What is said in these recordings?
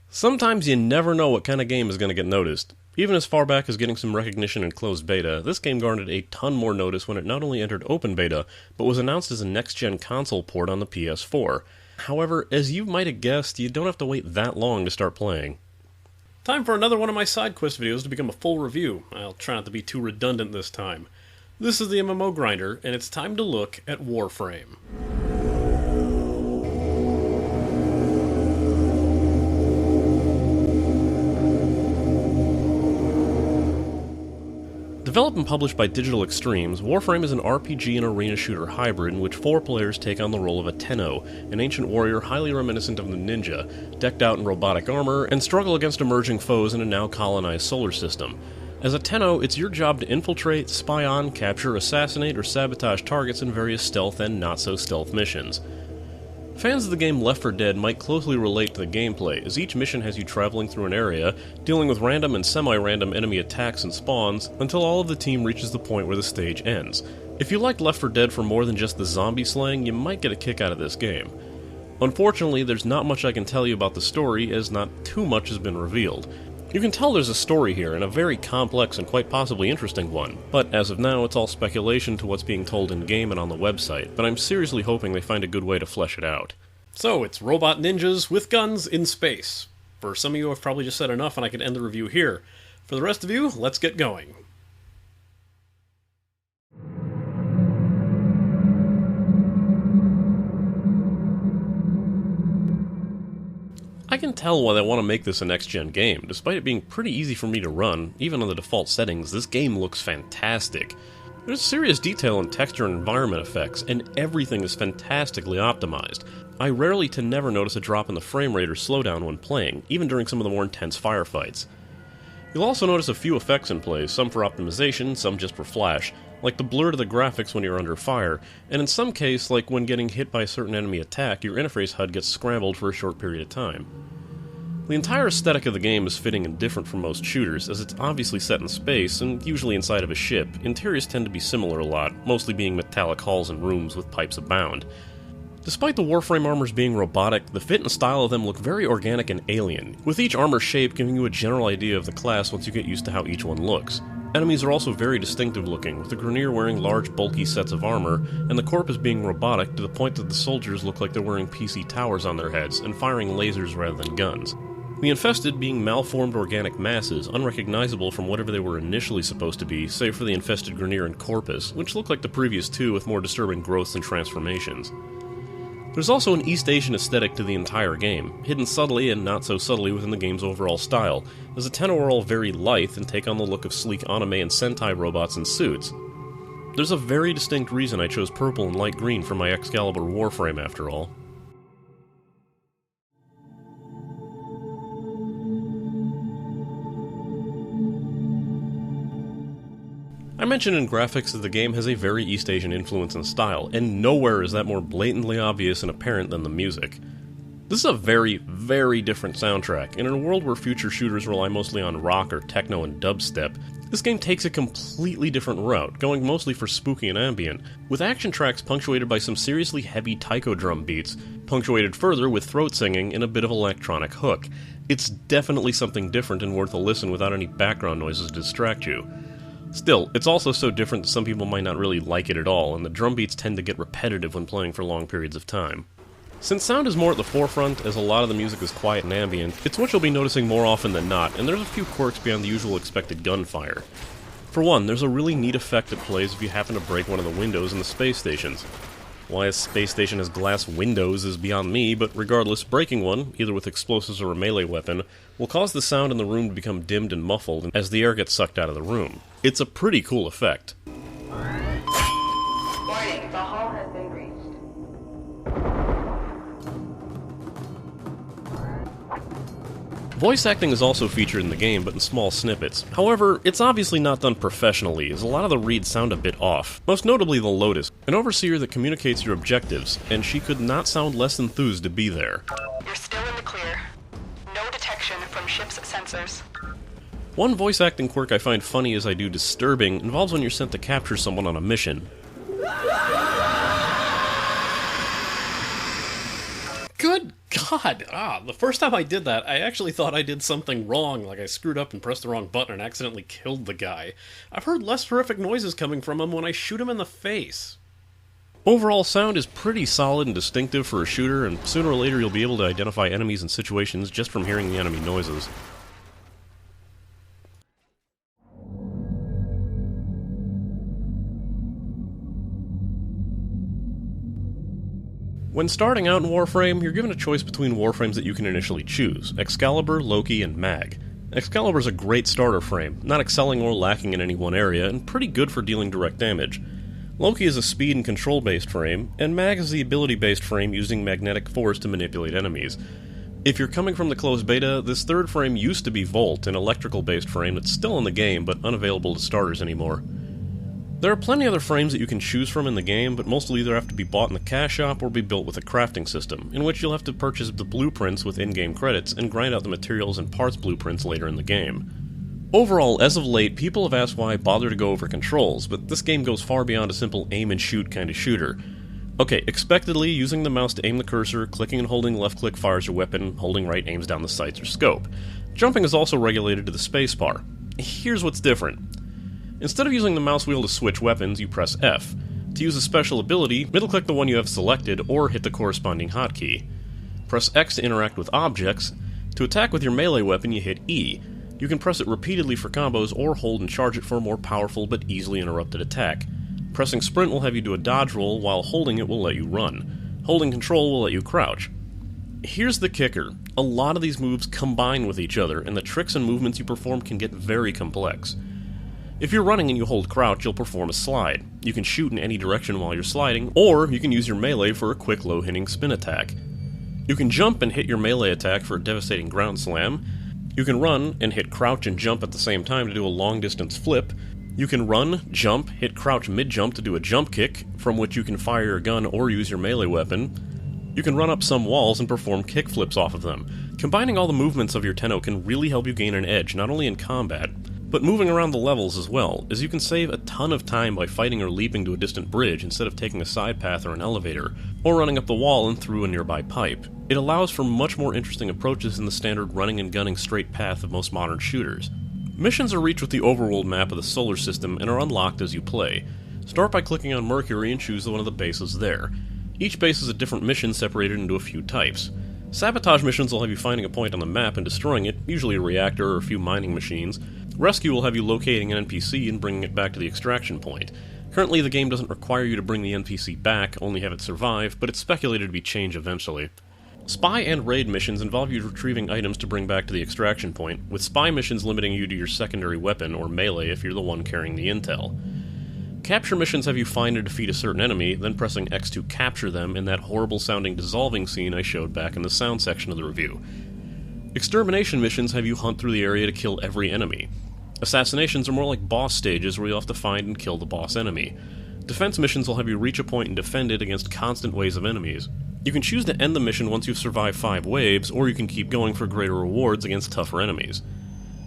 Sometimes you never know what kind of game is going to get noticed. Even as far back as getting some recognition in closed beta, this game garnered a ton more notice when it not only entered open beta, but was announced as a next-gen console port on the PS4. However, as you might have guessed, you don't have to wait that long to start playing. Time for another one of my side quest videos to become a full review. I'll try not to be too redundant this time. This is the MMO Grinder, and it's time to look at Warframe. Developed and published by Digital Extremes, Warframe is an RPG and arena shooter hybrid in which 4 players take on the role of a Tenno, an ancient warrior highly reminiscent of the ninja, decked out in robotic armor, and struggle against emerging foes in a now colonized solar system. As a Tenno, it's your job to infiltrate, spy on, capture, assassinate, or sabotage targets in various stealth and not-so-stealth missions. Fans of the game Left 4 Dead might closely relate to the gameplay, as each mission has you traveling through an area, dealing with random and semi-random enemy attacks and spawns, until all of the team reaches the point where the stage ends. If you liked Left 4 Dead for more than just the zombie slaying, you might get a kick out of this game. Unfortunately, there's not much I can tell you about the story, as not too much has been revealed. You can tell there's a story here, and a very complex and quite possibly interesting one, but as of now it's all speculation to what's being told in-game and on the website, but I'm seriously hoping they find a good way to flesh it out. So, it's robot ninjas with guns in space. For some of you, I've probably just said enough and I can end the review here. For the rest of you, let's get going. I can tell why they want to make this a next-gen game. Despite it being pretty easy for me to run, even on the default settings, this game looks fantastic. There's serious detail in texture and environment effects, and everything is fantastically optimized. I rarely to never notice a drop in the frame rate or slowdown when playing, even during some of the more intense firefights. You'll also notice a few effects in play, some for optimization, some just for flash, like the blur to the graphics when you're under fire, and in some case, like when getting hit by a certain enemy attack, your interface HUD gets scrambled for a short period of time. The entire aesthetic of the game is fitting and different from most shooters, as it's obviously set in space, and usually inside of a ship. Interiors tend to be similar a lot, mostly being metallic halls and rooms with pipes abound. Despite the Warframe armors being robotic, the fit and style of them look very organic and alien, with each armor shape giving you a general idea of the class once you get used to how each one looks. Enemies are also very distinctive looking, with the Grineer wearing large bulky sets of armor, and the corpus being robotic to the point that the soldiers look like they're wearing PC towers on their heads and firing lasers rather than guns. The infested being malformed organic masses, unrecognizable from whatever they were initially supposed to be, save for the infested Grineer and corpus, which look like the previous two with more disturbing growths and transformations. There's also an East Asian aesthetic to the entire game, hidden subtly and not so subtly within the game's overall style, as the Tenno are all very lithe and take on the look of sleek anime and Sentai robots in suits. There's a very distinct reason I chose purple and light green for my Excalibur Warframe after all. I mentioned in graphics that the game has a very East Asian influence and style, and nowhere is that more blatantly obvious and apparent than the music. This is a very, very different soundtrack, and in a world where future shooters rely mostly on rock or techno and dubstep, this game takes a completely different route, going mostly for spooky and ambient, with action tracks punctuated by some seriously heavy taiko drum beats, punctuated further with throat singing and a bit of electronic hook. It's definitely something different and worth a listen without any background noises to distract you. Still, it's also so different that some people might not really like it at all, and the drum beats tend to get repetitive when playing for long periods of time. Since sound is more at the forefront, as a lot of the music is quiet and ambient, it's what you'll be noticing more often than not, and there's a few quirks beyond the usual expected gunfire. For one, there's a really neat effect that plays if you happen to break one of the windows in the space stations. Why a space station has glass windows is beyond me, but regardless, breaking one, either with explosives or a melee weapon, will cause the sound in the room to become dimmed and muffled as the air gets sucked out of the room. It's a pretty cool effect. Warning, the hall has been breached. Voice acting is also featured in the game, but in small snippets. However, it's obviously not done professionally, as a lot of the reads sound a bit off. Most notably the Lotus, an overseer that communicates your objectives, and she could not sound less enthused to be there. You're still in the clear. No detection from ship's sensors. One voice acting quirk I find funny as I do disturbing involves when you're sent to capture someone on a mission. Good God! The first time I did that, I actually thought I did something wrong, like I screwed up and pressed the wrong button and accidentally killed the guy. I've heard less horrific noises coming from him when I shoot him in the face. Overall, sound is pretty solid and distinctive for a shooter, and sooner or later you'll be able to identify enemies and situations just from hearing the enemy noises. When starting out in Warframe, you're given a choice between Warframes that you can initially choose: Excalibur, Loki, and Mag. Excalibur's a great starter frame, not excelling or lacking in any one area, and pretty good for dealing direct damage. Loki is a speed and control-based frame, and Mag is the ability-based frame using magnetic force to manipulate enemies. If you're coming from the closed beta, this third frame used to be Volt, an electrical-based frame that's still in the game, but unavailable to starters anymore. There are plenty other frames that you can choose from in the game, but most will either have to be bought in the cash shop or be built with a crafting system, in which you'll have to purchase the blueprints with in-game credits and grind out the materials and parts blueprints later in the game. Overall, as of late, people have asked why I bother to go over controls, but this game goes far beyond a simple aim-and-shoot kind of shooter. Okay, expectedly, using the mouse to aim the cursor, clicking and holding left-click fires your weapon, holding right aims down the sights or scope. Jumping is also regulated to the spacebar. Here's what's different. Instead of using the mouse wheel to switch weapons, you press F. To use a special ability, middle-click the one you have selected, or hit the corresponding hotkey. Press X to interact with objects. To attack with your melee weapon, you hit E. You can press it repeatedly for combos, or hold and charge it for a more powerful but easily interrupted attack. Pressing sprint will have you do a dodge roll, while holding it will let you run. Holding control will let you crouch. Here's the kicker. A lot of these moves combine with each other, and the tricks and movements you perform can get very complex. If you're running and you hold crouch, you'll perform a slide. You can shoot in any direction while you're sliding, or you can use your melee for a quick low-hitting spin attack. You can jump and hit your melee attack for a devastating ground slam. You can run and hit crouch and jump at the same time to do a long-distance flip. You can run, jump, hit crouch mid-jump to do a jump kick, from which you can fire your gun or use your melee weapon. You can run up some walls and perform kick flips off of them. Combining all the movements of your Tenno can really help you gain an edge, not only in combat, but moving around the levels as well, as you can save a ton of time by fighting or leaping to a distant bridge instead of taking a side path or an elevator, or running up the wall and through a nearby pipe. It allows for much more interesting approaches than the standard running and gunning straight path of most modern shooters. Missions are reached with the overworld map of the solar system and are unlocked as you play. Start by clicking on Mercury and choose one of the bases there. Each base is a different mission separated into a few types. Sabotage missions will have you finding a point on the map and destroying it, usually a reactor or a few mining machines. Rescue will have you locating an NPC and bringing it back to the extraction point. Currently, the game doesn't require you to bring the NPC back, only have it survive, but it's speculated to be changed eventually. Spy and raid missions involve you retrieving items to bring back to the extraction point, with spy missions limiting you to your secondary weapon or melee if you're the one carrying the intel. Capture missions have you find and defeat a certain enemy, then pressing X to capture them in that horrible-sounding dissolving scene I showed back in the sound section of the review. Extermination missions have you hunt through the area to kill every enemy. Assassinations are more like boss stages where you'll have to find and kill the boss enemy. Defense missions will have you reach a point and defend it against constant waves of enemies. You can choose to end the mission once you've survived 5 waves, or you can keep going for greater rewards against tougher enemies.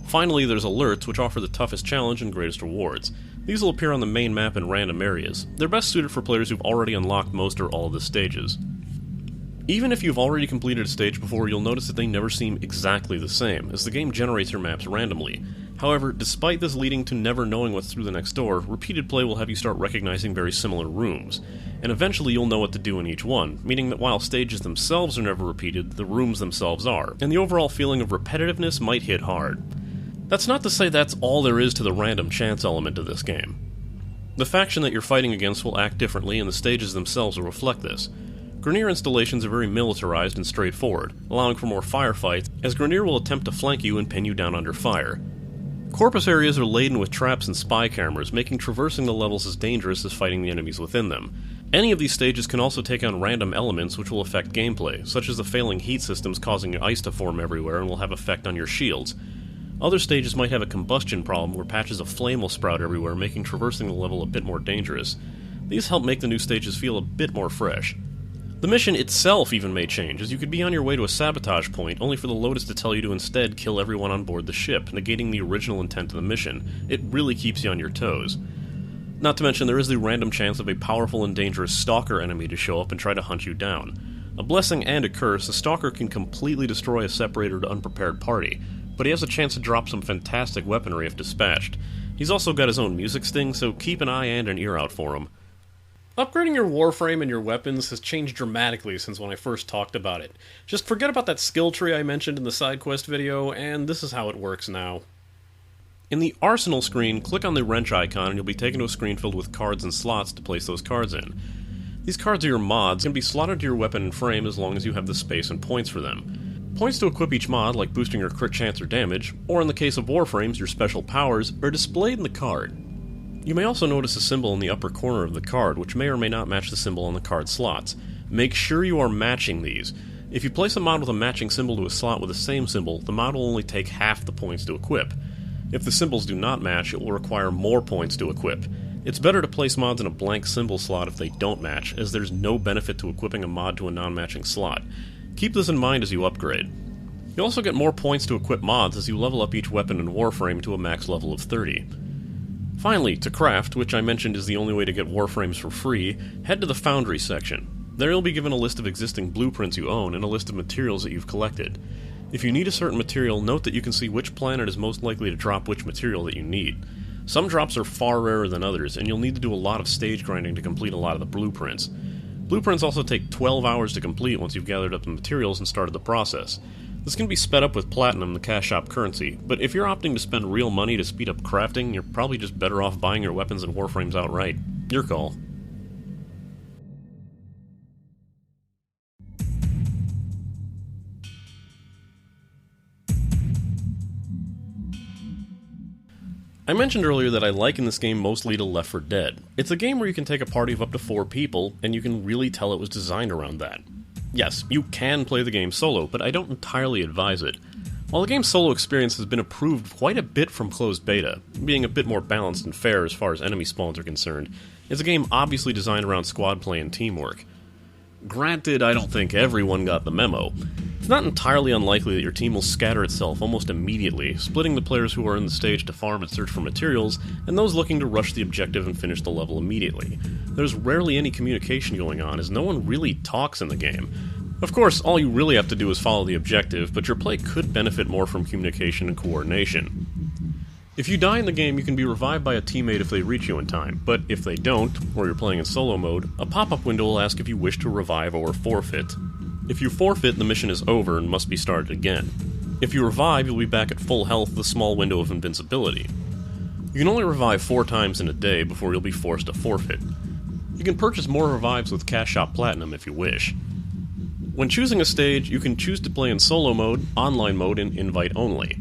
Finally, there's alerts, which offer the toughest challenge and greatest rewards. These will appear on the main map in random areas. They're best suited for players who've already unlocked most or all of the stages. Even if you've already completed a stage before, you'll notice that they never seem exactly the same, as the game generates your maps randomly. However, despite this leading to never knowing what's through the next door, repeated play will have you start recognizing very similar rooms, and eventually you'll know what to do in each one, meaning that while stages themselves are never repeated, the rooms themselves are, and the overall feeling of repetitiveness might hit hard. That's not to say that's all there is to the random chance element of this game. The faction that you're fighting against will act differently, and the stages themselves will reflect this. Grineer installations are very militarized and straightforward, allowing for more firefights, as Grineer will attempt to flank you and pin you down under fire. Corpus areas are laden with traps and spy cameras, making traversing the levels as dangerous as fighting the enemies within them. Any of these stages can also take on random elements which will affect gameplay, such as the failing heat systems causing ice to form everywhere and will have effect on your shields. Other stages might have a combustion problem where patches of flame will sprout everywhere, making traversing the level a bit more dangerous. These help make the new stages feel a bit more fresh. The mission itself even may change, as you could be on your way to a sabotage point, only for the Lotus to tell you to instead kill everyone on board the ship, negating the original intent of the mission. It really keeps you on your toes. Not to mention, there is the random chance of a powerful and dangerous stalker enemy to show up and try to hunt you down. A blessing and a curse, a stalker can completely destroy a separated or unprepared party, but he has a chance to drop some fantastic weaponry if dispatched. He's also got his own music sting, so keep an eye and an ear out for him. Upgrading your Warframe and your weapons has changed dramatically since when I first talked about it. Just forget about that skill tree I mentioned in the side quest video, and this is how it works now. In the Arsenal screen, click on the wrench icon and you'll be taken to a screen filled with cards and slots to place those cards in. These cards are your mods and can be slotted to your weapon and frame as long as you have the space and points for them. Points to equip each mod, like boosting your crit chance or damage, or in the case of Warframes, your special powers, are displayed in the card. You may also notice a symbol in the upper corner of the card, which may or may not match the symbol on the card slots. Make sure you are matching these. If you place a mod with a matching symbol to a slot with the same symbol, the mod will only take half the points to equip. If the symbols do not match, it will require more points to equip. It's better to place mods in a blank symbol slot if they don't match, as there's no benefit to equipping a mod to a non-matching slot. Keep this in mind as you upgrade. You also get more points to equip mods as you level up each weapon in Warframe to a max level of 30. Finally, to craft, which I mentioned is the only way to get Warframes for free, head to the Foundry section. There you'll be given a list of existing blueprints you own and a list of materials that you've collected. If you need a certain material, note that you can see which planet is most likely to drop which material that you need. Some drops are far rarer than others, and you'll need to do a lot of stage grinding to complete a lot of the blueprints. Blueprints also take 12 hours to complete once you've gathered up the materials and started the process. This can be sped up with Platinum, the cash shop currency, but if you're opting to spend real money to speed up crafting, you're probably just better off buying your weapons and Warframes outright. Your call. I mentioned earlier that I liken this game mostly to Left 4 Dead. It's a game where you can take a party of up to 4 people, and you can really tell it was designed around that. Yes, you can play the game solo, but I don't entirely advise it. While the game's solo experience has been improved quite a bit from closed beta, being a bit more balanced and fair as far as enemy spawns are concerned, it's a game obviously designed around squad play and teamwork. Granted, I don't think everyone got the memo. It's not entirely unlikely that your team will scatter itself almost immediately, splitting the players who are in the stage to farm and search for materials, and those looking to rush the objective and finish the level immediately. There's rarely any communication going on, as no one really talks in the game. Of course, all you really have to do is follow the objective, but your play could benefit more from communication and coordination. If you die in the game, you can be revived by a teammate if they reach you in time, but if they don't, or you're playing in solo mode, a pop-up window will ask if you wish to revive or forfeit. If you forfeit, the mission is over and must be started again. If you revive, you'll be back at full health with a small window of invincibility. You can only revive 4 times in a day before you'll be forced to forfeit. You can purchase more revives with Cash Shop Platinum if you wish. When choosing a stage, you can choose to play in solo mode, online mode, and invite only.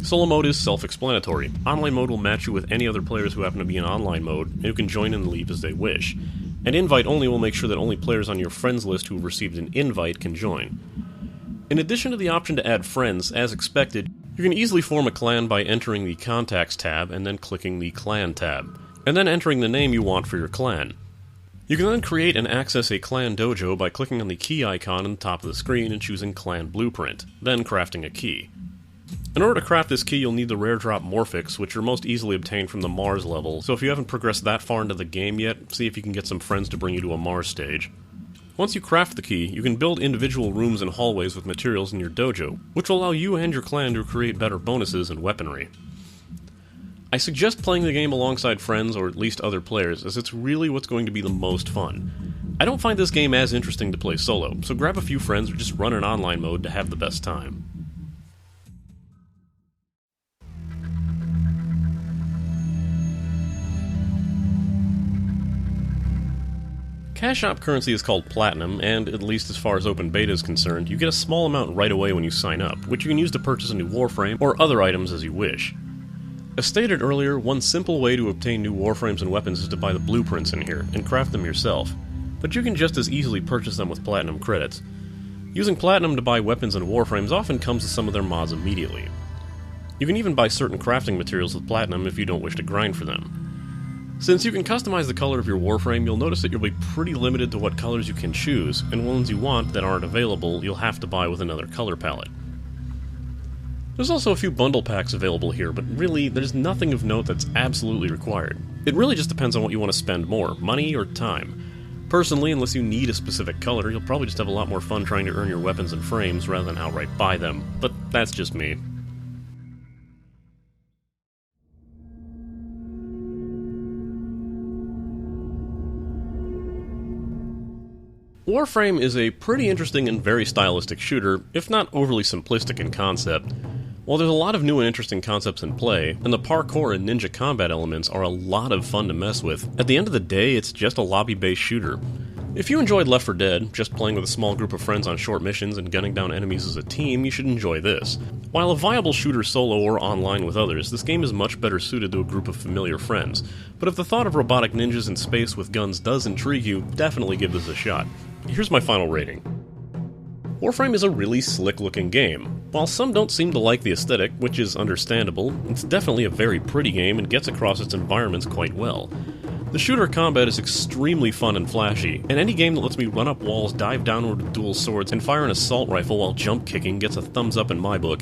Solo mode is self-explanatory. Online mode will match you with any other players who happen to be in online mode, and who can join and leave as they wish. And invite only will make sure that only players on your friends list who have received an invite can join. In addition to the option to add friends, as expected, you can easily form a clan by entering the Contacts tab and then clicking the Clan tab, and then entering the name you want for your clan. You can then create and access a clan dojo by clicking on the key icon on the top of the screen and choosing Clan Blueprint, then crafting a key. In order to craft this key, you'll need the rare drop Morphics, which are most easily obtained from the Mars level, so if you haven't progressed that far into the game yet, see if you can get some friends to bring you to a Mars stage. Once you craft the key, you can build individual rooms and hallways with materials in your dojo, which will allow you and your clan to create better bonuses and weaponry. I suggest playing the game alongside friends or at least other players, as it's really what's going to be the most fun. I don't find this game as interesting to play solo, so grab a few friends or just run in online mode to have the best time. Cash Shop currency is called Platinum, and, at least as far as open beta is concerned, you get a small amount right away when you sign up, which you can use to purchase a new Warframe or other items as you wish. As stated earlier, one simple way to obtain new Warframes and weapons is to buy the blueprints in here, and craft them yourself, but you can just as easily purchase them with Platinum credits. Using Platinum to buy weapons and Warframes often comes with some of their mods immediately. You can even buy certain crafting materials with Platinum if you don't wish to grind for them. Since you can customize the color of your Warframe, you'll notice that you'll be pretty limited to what colors you can choose, and ones you want that aren't available, you'll have to buy with another color palette. There's also a few bundle packs available here, but really, there's nothing of note that's absolutely required. It really just depends on what you want to spend more, money or time. Personally, unless you need a specific color, you'll probably just have a lot more fun trying to earn your weapons and frames rather than outright buy them, but that's just me. Warframe is a pretty interesting and very stylistic shooter, if not overly simplistic in concept. While there's a lot of new and interesting concepts in play, and the parkour and ninja combat elements are a lot of fun to mess with, at the end of the day it's just a lobby-based shooter. If you enjoyed Left 4 Dead, just playing with a small group of friends on short missions and gunning down enemies as a team, you should enjoy this. While a viable shooter solo or online with others, this game is much better suited to a group of familiar friends. But if the thought of robotic ninjas in space with guns does intrigue you, definitely give this a shot. Here's my final rating. Warframe is a really slick-looking game. While some don't seem to like the aesthetic, which is understandable, it's definitely a very pretty game and gets across its environments quite well. The shooter combat is extremely fun and flashy, and any game that lets me run up walls, dive downward with dual swords, and fire an assault rifle while jump kicking gets a thumbs up in my book.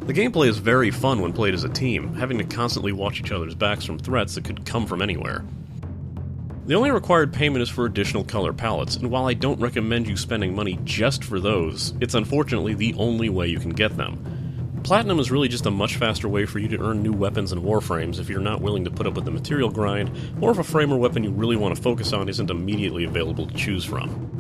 The gameplay is very fun when played as a team, having to constantly watch each other's backs from threats that could come from anywhere. The only required payment is for additional color palettes, and while I don't recommend you spending money just for those, it's unfortunately the only way you can get them. Platinum is really just a much faster way for you to earn new weapons and warframes if you're not willing to put up with the material grind, or if a frame or weapon you really want to focus on isn't immediately available to choose from.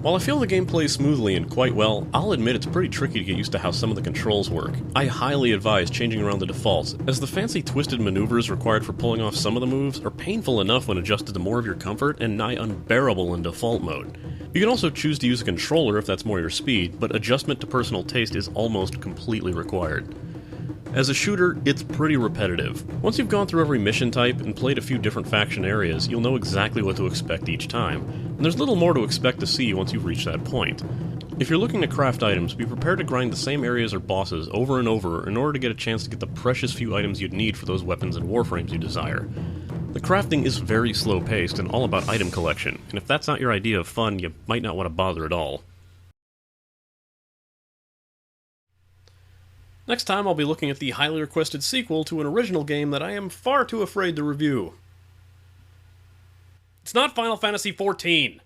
While I feel the game plays smoothly and quite well, I'll admit it's pretty tricky to get used to how some of the controls work. I highly advise changing around the defaults, as the fancy twisted maneuvers required for pulling off some of the moves are painful enough when adjusted to more of your comfort and nigh unbearable in default mode. You can also choose to use a controller if that's more your speed, but adjustment to personal taste is almost completely required. As a shooter, it's pretty repetitive. Once you've gone through every mission type and played a few different faction areas, you'll know exactly what to expect each time, and there's little more to expect to see once you've reached that point. If you're looking to craft items, be prepared to grind the same areas or bosses over and over in order to get a chance to get the precious few items you'd need for those weapons and warframes you desire. The crafting is very slow-paced and all about item collection, and if that's not your idea of fun, you might not want to bother at all. Next time I'll be looking at the highly requested sequel to an original game that I am far too afraid to review. It's not Final Fantasy XIV!